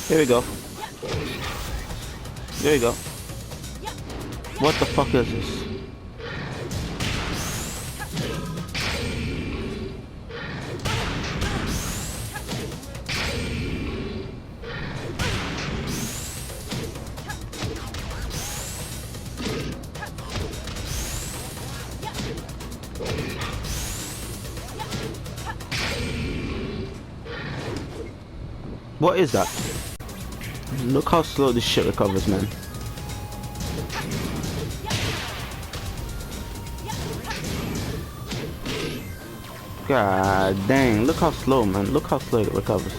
Here we go. There you go. What the fuck is this? What is that? Look how slow this shit recovers, man. God dang, look how slow, man. Look how slow it recovers.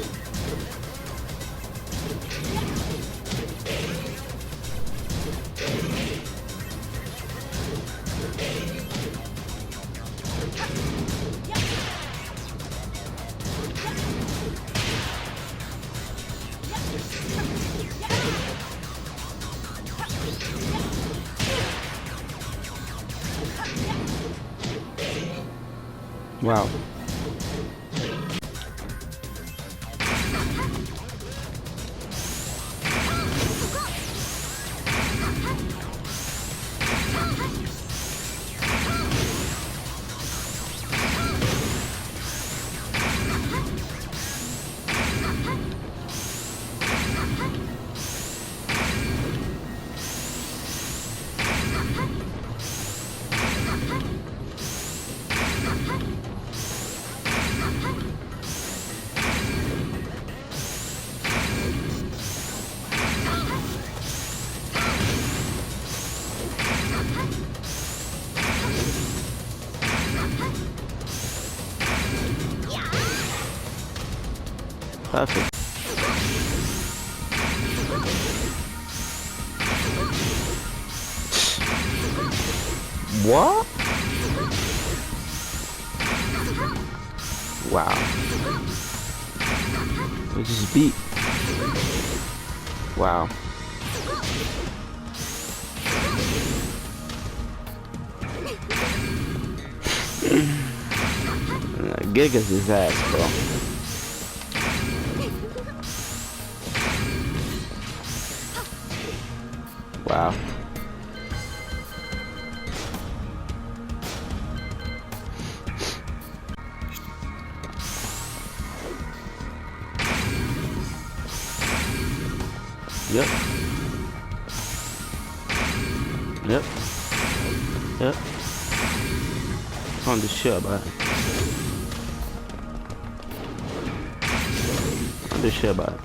Wow. Perfect. What? Wow. We just beat. Wow. Gigas his ass, bro. Wow. Yep. Yep. Yep. On the shit about it. On the shit about it.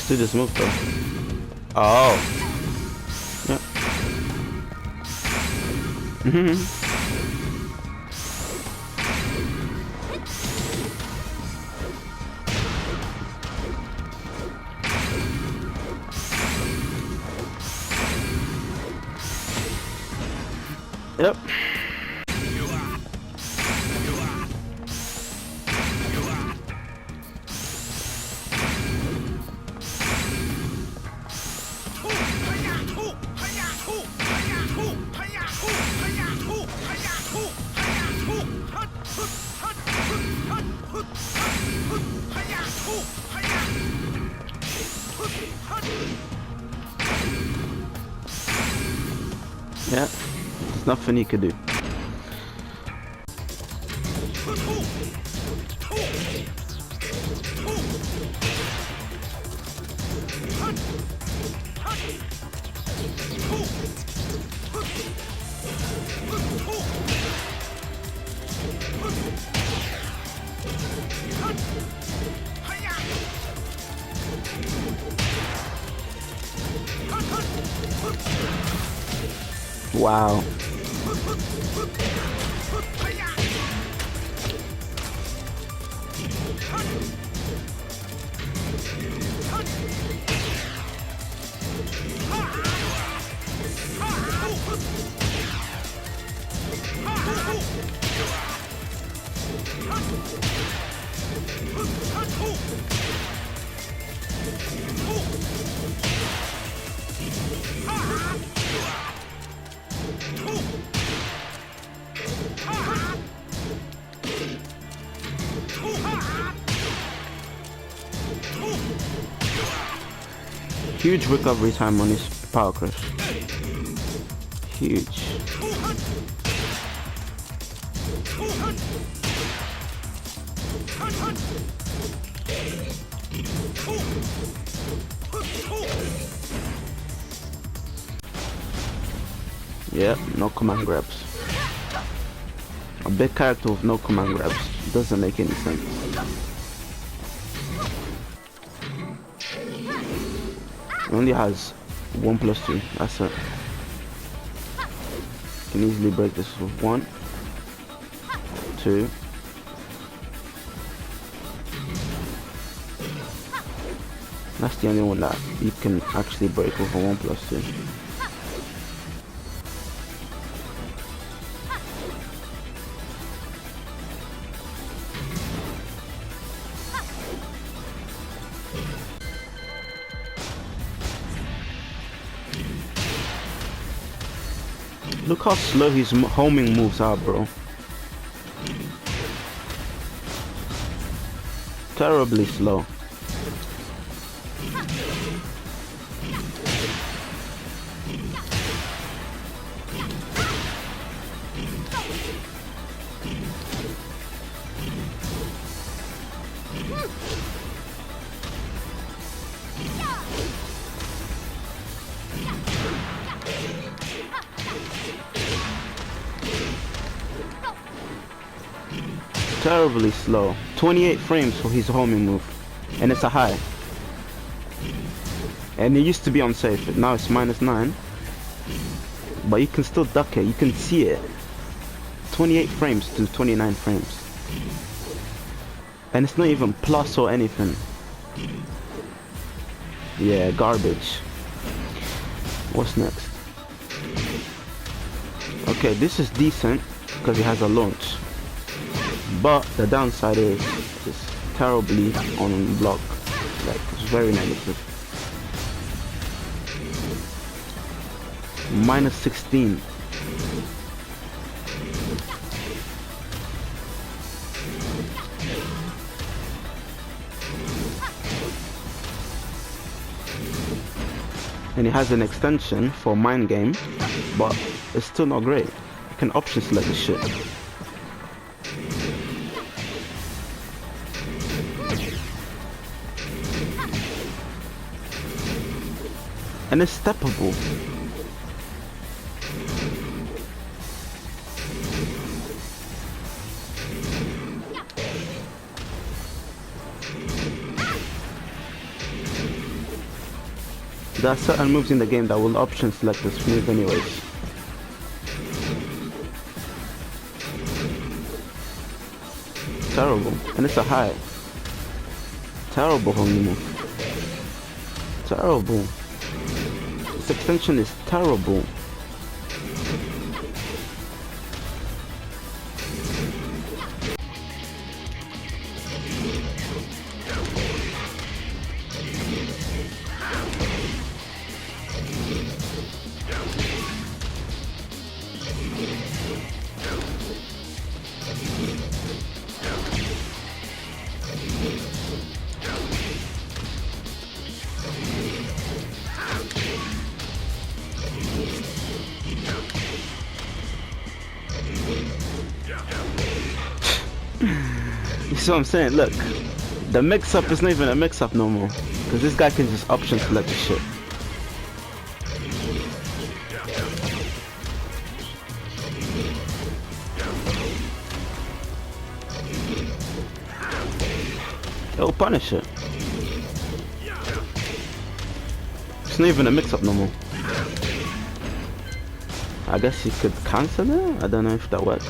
Do this move though. Oh. Yep. Yep. Yeah, there's nothing he could do. Wow. Huge recovery time on his power crush. Huge. Yeah, no command grabs. A big character with no command grabs doesn't make any sense. He only has 1+2, that's it. Can easily break this with 1, 2. That's the only one that you can actually break with a 1+2. Look how slow his homing moves are, bro. Terribly slow. Terribly slow. 28 frames for his homing move, and it's a high. And it used to be unsafe. Now it's -9, but you can still duck it. You can see it. 28 frames to 29 frames, and it's not even plus or anything. Yeah, garbage. What's next? Okay, this is decent because it has a launch. But the downside is it's terribly on block. Like, it's very negative. -16. And it has an extension for mind game, but it's still not great. You can option select this shit. And it's steppable. There are certain moves in the game that will option select this move anyways. Terrible. And it's a high. Terrible homing move. Terrible. This extension is terrible. You see what I'm saying? Look, the mix-up is not even a mix-up no more, because this guy can just option select the shit. It'll punish it. It's not even a mix-up no more. I guess you could cancel it? I don't know if that works.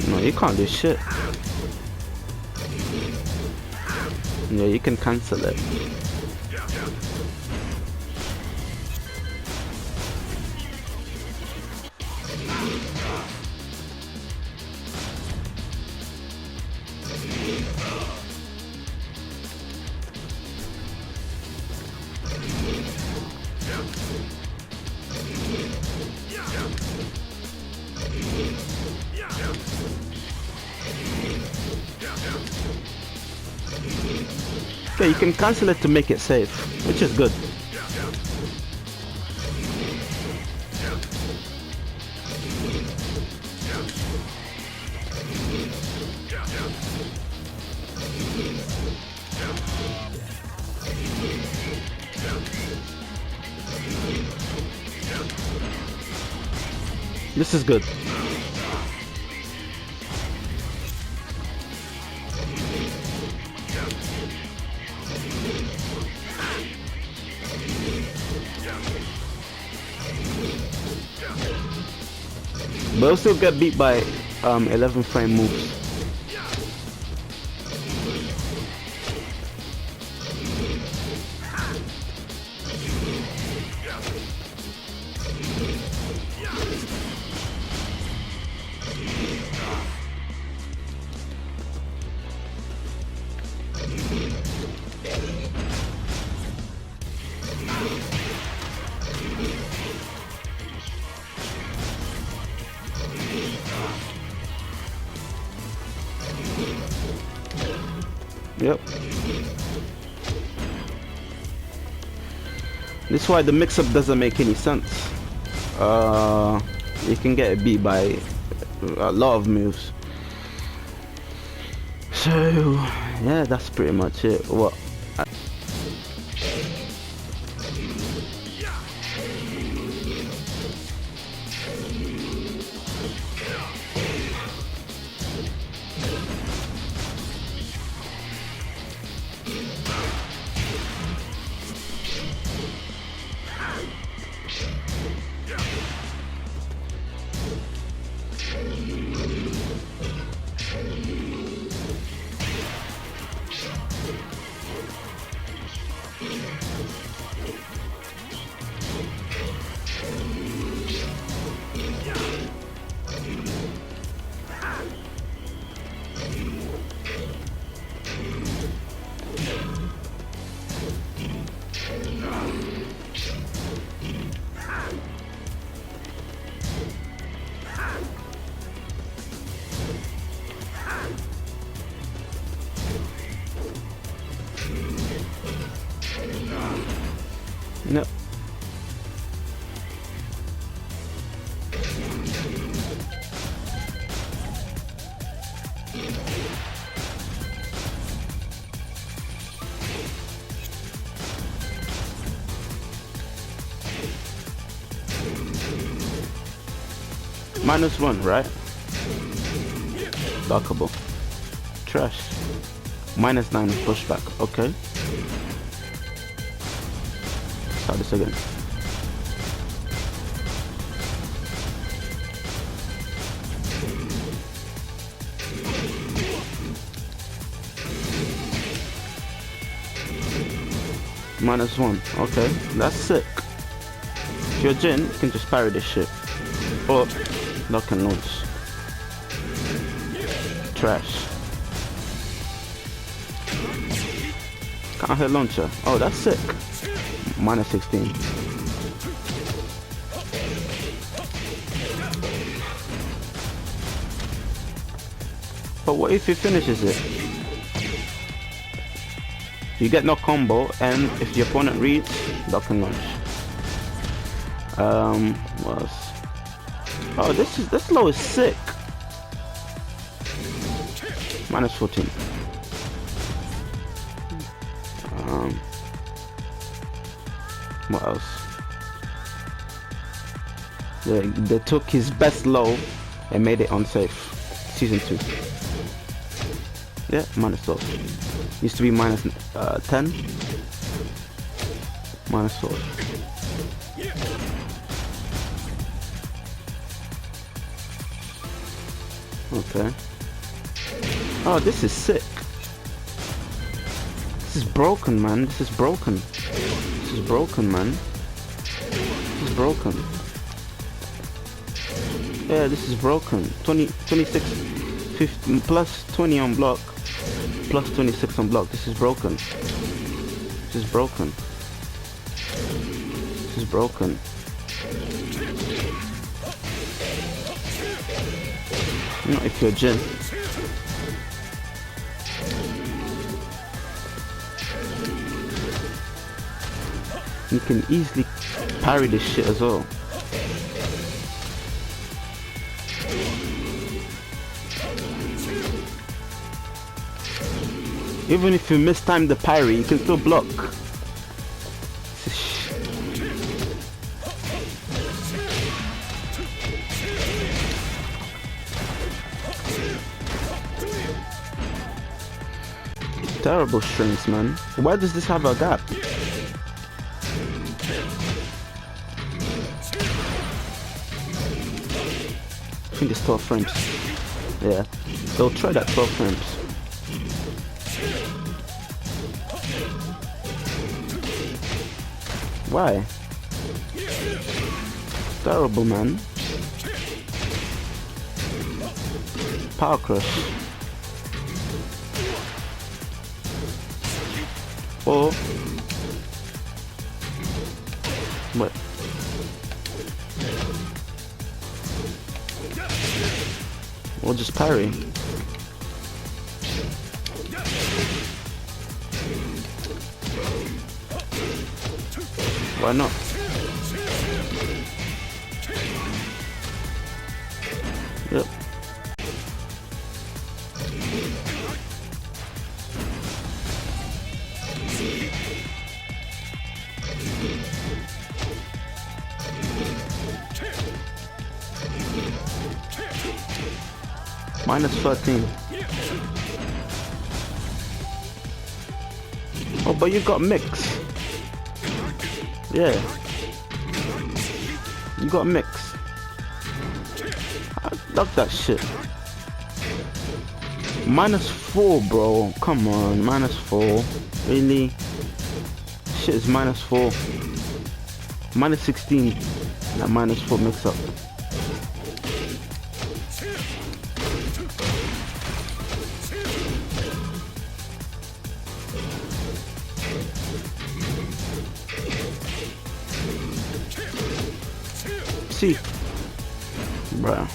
No, you can't do shit. Yeah, you can cancel it. Okay, you can cancel it to make it safe, which is good. This is good. But we'll still get beat by 11 frame moves. Yep. This is why the mix-up doesn't make any sense. You can get beat by a lot of moves. So yeah, that's pretty much it. What? No. -1, right? Blockable. Trash. -9 pushback. Okay. Start this again. -1. Okay, that's sick. If you're Jin, you can just parry this shit. Or lock and launch. Trash. Can't hit launcher. Oh, that's sick. -16. But what if he finishes it? You get no combo, and if the opponent reads, lock and launch. What else? Oh, this low is sick. -14. What else? They took his best low and made it unsafe. Season 2. Yeah, -12. Used to be -10. -12. Okay. Oh, this is sick. This is broken, man. This is broken. This is broken, man. This is broken. Yeah, this is broken. 26, 50, plus 20 on block, plus 26 on block. This is broken. This is broken. This is broken. Not if you're Jin. You can easily parry this shit as well. Even if you mistime the parry, you can still block. Terrible strings, man. Why does this have a gap? I think it's 12 frames. Yeah, they'll try that 12 frames. Why? Terrible, man. Power crush. Or what? Or just parry. Why not? Yep. -13. Oh, but you got mix. Yeah. You got mix. I love that shit. -4, bro. Come on, -4. Really? Shit is -4. -16. That -4 mix up. See, bruh.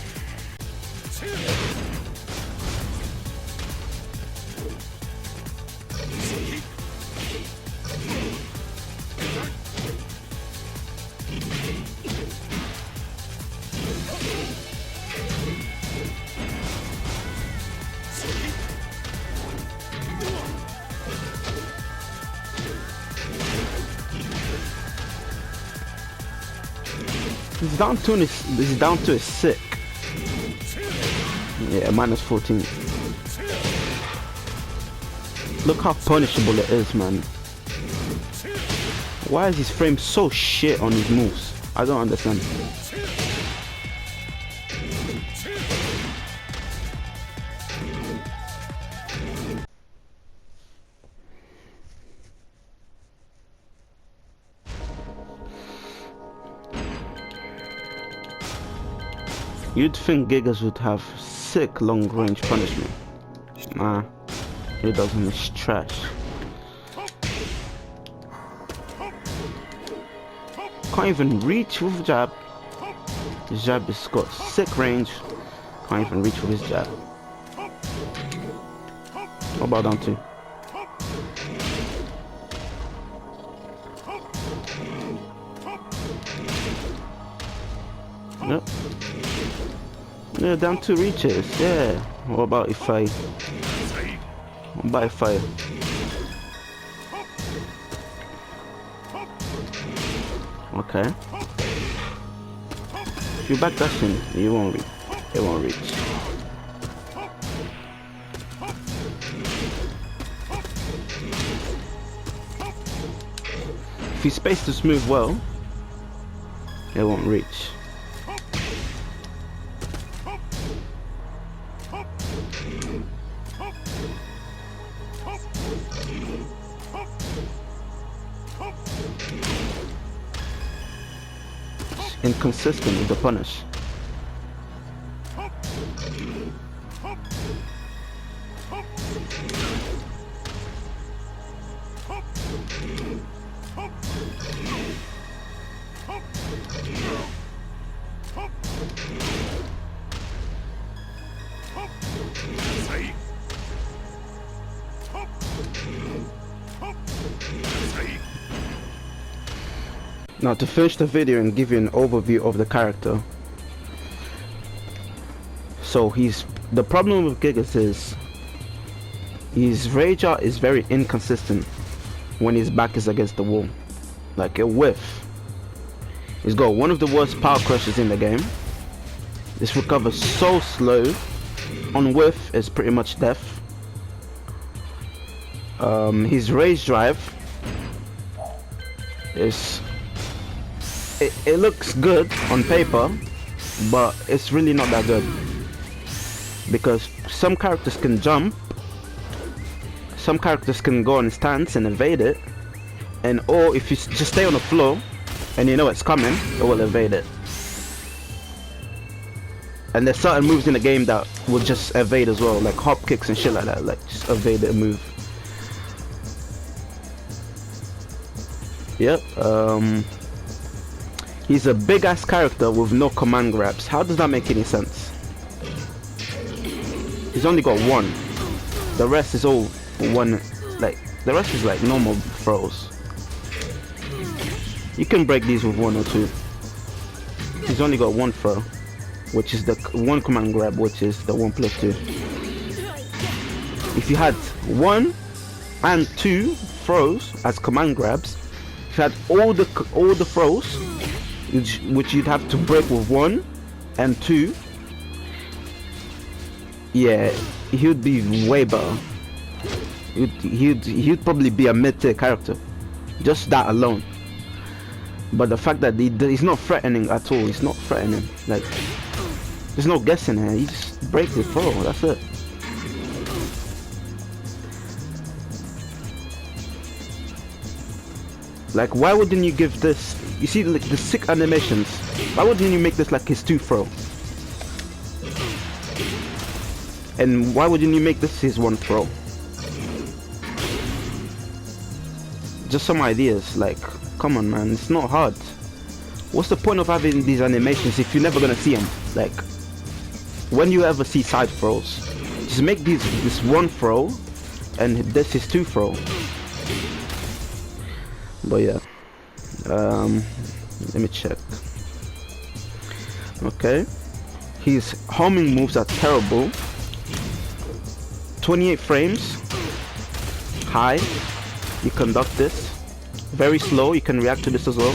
This down to is sick. Yeah, -14. Look how punishable it is, man. Why is his frame so shit on his moves? I don't understand. You'd think Gigas would have sick long range punishment. Nah, he doesn't. It's trash. Can't even reach with jab. His jab has got sick range. Can't even reach with his jab. What about down 2? Yep. Yeah, down 2 reaches. Yeah. What about if I? What about if I? Okay. If you back dash in, you won't reach. It won't reach. If you space this move well, it won't reach. Inconsistent with the punish. Now to finish the video and give you an overview of the character. So the problem with Gigas is his rage art is very inconsistent when his back is against the wall. Like a whiff. He's got one of the worst power crushes in the game. This recovers so slow. On whiff is pretty much death. His rage drive is it looks good on paper, but it's really not that good, because some characters can jump, some characters can go on stance and evade it, and or if you just stay on the floor and you know it's coming, it will evade it. And there's certain moves in the game that will just evade as well, like hop kicks and shit like that, like just evade the move. Yep. He's a big ass character with no command grabs. How does that make any sense? He's only got one. The rest is all one, like the rest is like normal throws. You can break these with one or two. He's only got one throw, which is the one command grab, which is the 1+2. If you had 1 and 2 throws as command grabs, if you had all the throws, which you'd have to break with 1 and 2, yeah, he would be way better. He'd probably be a mid-tier character, just that alone. But the fact that he's not threatening at all, he's not threatening, like there's no guessing here, he just breaks the throw, that's it. Like, why wouldn't you give this, you see like the sick animations, why wouldn't you make this like his 2 throw? And why wouldn't you make this his 1 throw? Just some ideas, like, come on man, it's not hard. What's the point of having these animations if you're never gonna see them? Like, when you ever see side throws, just make this 1 throw and this is 2 throw. But yeah, let me check. Okay, his homing moves are terrible. 28 frames high, you conduct this. Very slow, you can react to this as well.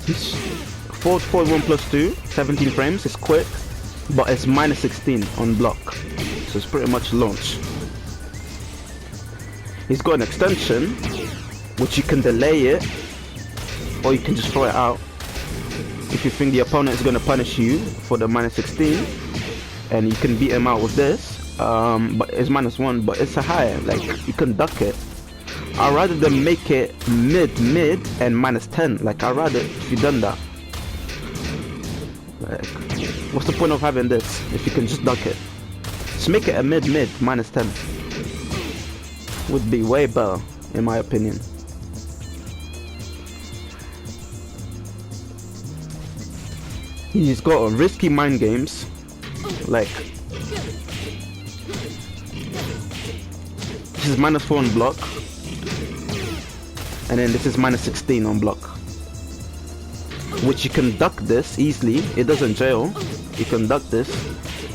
His forward 1+2, 17 frames, is quick, but it's -16 on block, so it's pretty much launch. He's got an extension, which you can delay it, or you can just throw it out if you think the opponent is going to punish you for the -16, and you can beat him out with this. But it's -1, but it's a high, like you can duck it. I'd rather than make it mid and -10. Like, I'd rather if you done that. Like, what's the point of having this if you can just duck it? Just make it a mid -10. Would be way better in my opinion. He's got risky mind games, like this is -4 on block, and then this is -16 on block, which you can duck this easily. It doesn't jail, you can duck this.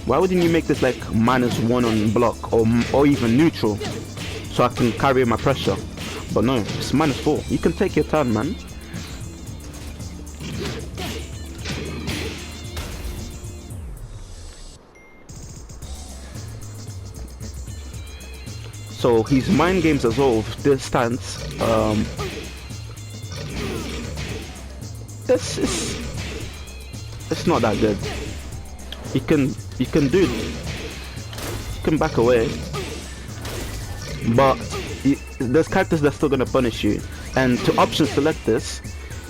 Why wouldn't you make this like -1 on block, or even neutral, so I can carry my pressure? But no, it's -4. You can take your turn, man. So his mind games as well with this stance, it's not that good. You can do it, you can back away, but there's characters that's still gonna punish you. And to option select this,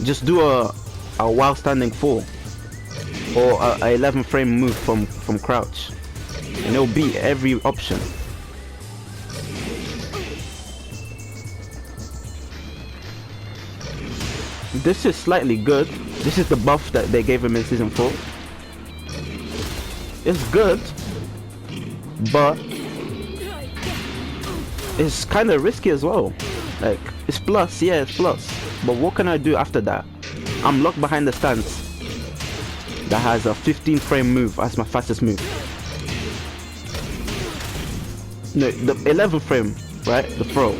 just do a while standing 4 or a 11 frame move from crouch, and it'll beat every option. This is slightly good. This is the buff that they gave him in season 4. It's good, but it's kind of risky as well. Like, it's plus, yeah, it's plus. But what can I do after that? I'm locked behind the stance that has a 15 frame move as my fastest move. No, the 11 frame, right? The throw.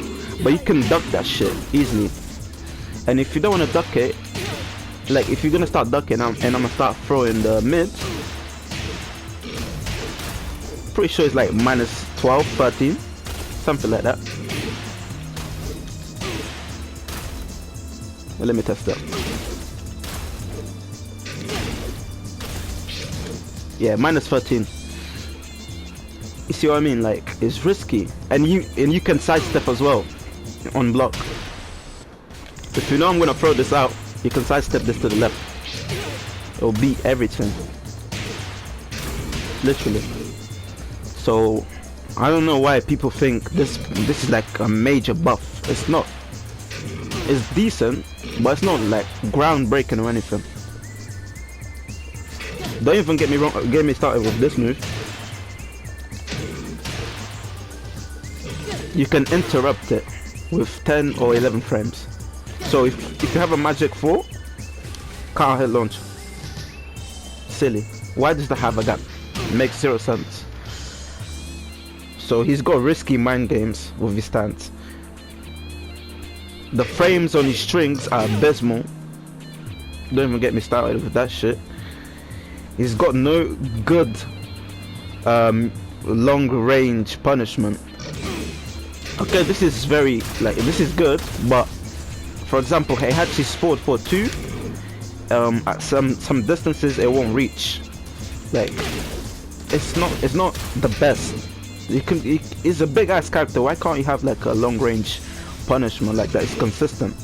But you can duck that shit easily. And if you don't want to duck it, like if you're gonna start ducking and I'm gonna start throwing the mid, pretty sure it's like minus 12, 13, something like that. Well, let me test that. Yeah, minus 13. You see what I mean? Like, it's risky, and you can sidestep as well on block. If you know I'm gonna throw this out, you can sidestep this to the left. It'll beat everything, literally. So I don't know why people think this is like a major buff. It's not. It's decent, but it's not like groundbreaking or anything. Don't even get me wrong. Get me started with this move. You can interrupt it with 10 or 11 frames. So if you have a magic 4, can't hit launch. Silly. Why does that have a gap? It makes 0 sense. So he's got risky mind games with his stance. The frames on his strings are abysmal. Don't even get me started with that shit. He's got no good long range punishment. Okay, this is very, like, this is good, but for example, Heihachi's sport for 2, at some distances it won't reach. Like, it's not the best. He's a big ass character. Why can't you have like a long range punishment like that? It's consistent.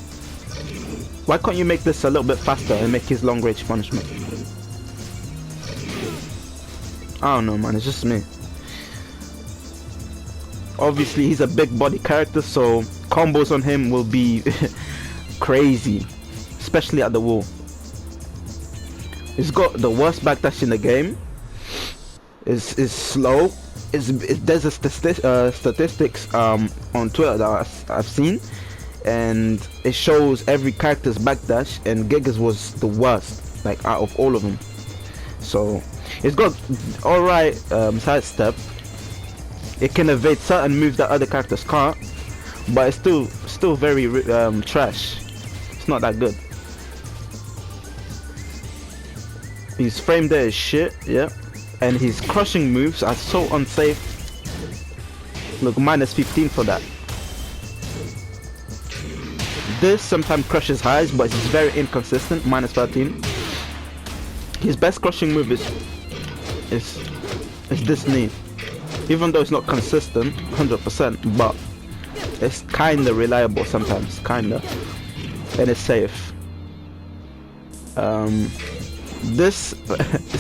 Why can't you make this a little bit faster and make his long range punishment? I don't know, man, it's just me. Obviously he's a big body character, so combos on him will be crazy, especially at the wall. He's got the worst backdash in the game. Is slow. There's a statistics on Twitter that I've seen, and it shows every character's backdash, and Gigas was the worst, like out of all of them. So it's got alright sidestep. It can evade certain moves that other characters can't, but it's still very trash. It's not that good. His frame there is shit, yeah, and his crushing moves are so unsafe. Look, minus 15 for that. This sometimes crushes highs, but it's very inconsistent. Minus 13. His best crushing move is this knee. Even though it's not consistent 100%, but it's kinda reliable sometimes, kinda, and it's safe. This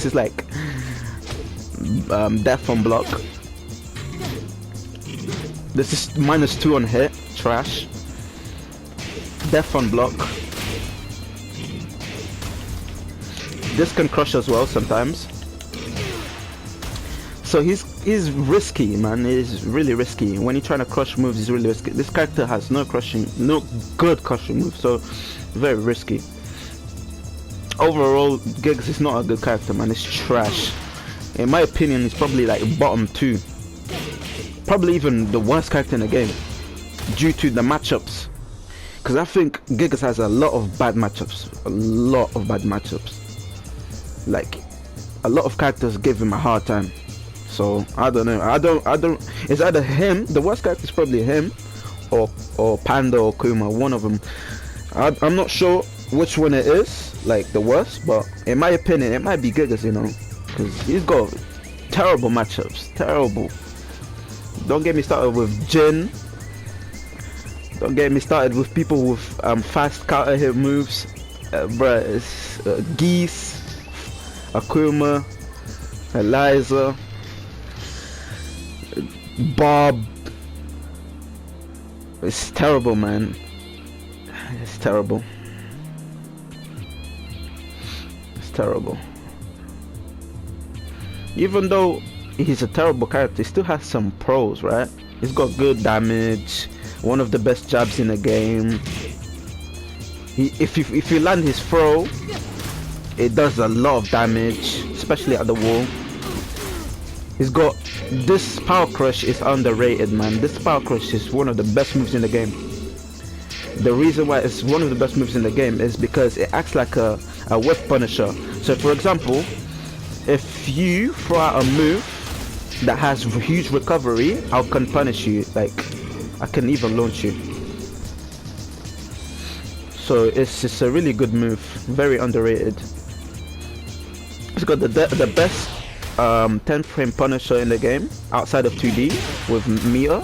is like death on block. This is minus 2 on hit, trash. Death on block. This can crush as well sometimes. So he's risky, man. He's really risky. When you're trying to crush moves, he's really risky. This character has no good crushing moves, so very risky. Overall, Gigas is not a good character, man. It's trash. In my opinion, he's probably like bottom 2. Probably even the worst character in the game, due to the matchups. Because I think Gigas has a lot of bad matchups. Like, a lot of characters give him a hard time. So I don't know. I don't. It's either him. The worst character is probably him, or Panda or Kuma. One of them. I'm not sure which one it is. Like the worst, but in my opinion, it might be Gigas. You know, because he's got terrible matchups. Terrible. Don't get me started with Jin. Don't get me started with people with fast counter hit moves. Bruh, it's Geese, Akuma, Eliza, Bob. It's terrible, man. It's terrible. It's terrible. Even though he's a terrible character, he still has some pros, right? He's got good damage, One of the best jabs in the game. If you land his throw, it does a lot of damage, especially at the wall. He's got this power crush is underrated, man. This power crush is one of the best moves in the game. The reason why it's one of the best moves in the game is because it acts like a whiff punisher. So for example, if you throw out a move that has huge recovery, I can punish you. Like, I can even launch you. So it's a really good move, very underrated. It's got the best 10 frame punisher in the game outside of 2D with meter.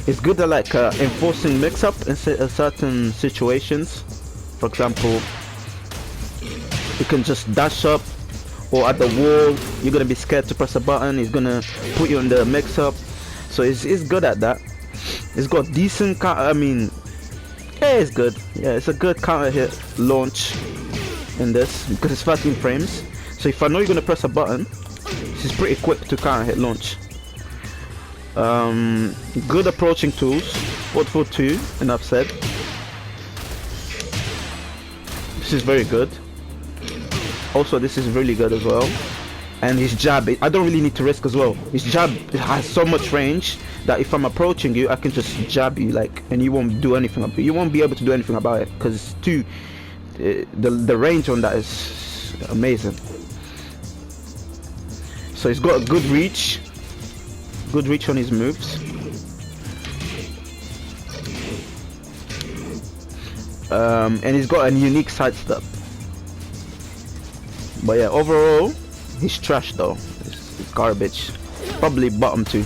It's good at like enforcing mix-up in certain situations. For example, you can just dash up, or at the wall you're gonna be scared to press a button, he's gonna put you in the mix-up. So it's good at that. It's got decent I mean, yeah, it's good. Yeah, it's a good counter hit launch in this because it's 13 frames. So if I know you're gonna press a button, this is pretty quick to counter hit launch. Good approaching tools. 4-4-2, enough said. This is very good. Also, this is really good as well. And his jab, I don't really need to risk as well. His jab has so much range that if I'm approaching you, I can just jab you, like, and you won't do anything about it. You won't be able to do anything about it because it's too. The range on that is amazing. So he's got a good reach on his moves. And he's got a unique sidestep. But yeah, overall, he's trash though. It's garbage. Probably bottom 2.